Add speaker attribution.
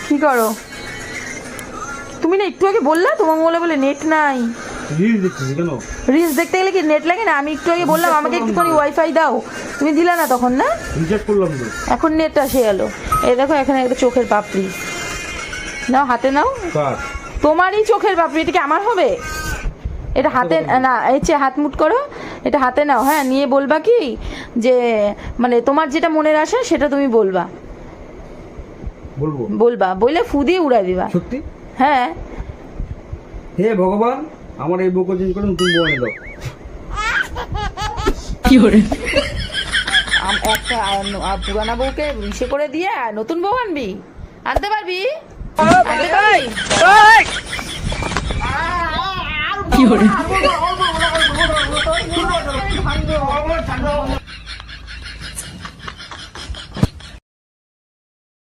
Speaker 1: কি করো তুমি? না একটু আগে বললা তোমার মোবাইলে বলে নেট নাই।
Speaker 2: রিলস দেখতেছি কেন?
Speaker 1: রিলস দেখতে গেলে কি নেট লাগে না? আমি একটু আগে বললাম আমাকে একটুখানি ওয়াইফাই দাও, তুমি দিলা না তখন। না
Speaker 2: রিচার্জ করলাম তো।
Speaker 1: এখন নেট আসে গেল। এই দেখো এখানে একটা চোখের পাপড়ি নাও, হাতে নাও।
Speaker 2: কার?
Speaker 1: তোমারই চোখের পাপড়ি, এটা কি আমার হবে? এটা হাতে না, এসে হাত মুট করো, এটা হাতে নাও। হ্যাঁ, নিয়ে বলবা কি যে মানে তোমার যেটা মনের আসে সেটা তুমি বলবা।
Speaker 2: বলবো?
Speaker 1: বলবা, বলে ফু দিয়ে উড়াই দিবা।
Speaker 2: সত্যি?
Speaker 1: হ্যাঁ।
Speaker 2: হে ভগবান, আমার এই বউকে চেঞ্জ করে নতুন বউ এনে দাও।
Speaker 1: কি করে একটা পুরানা বউকে ইসে করে দিয়ে নতুন বউ আনবি? আনতে পারবি? আনতে পারবি? কি করে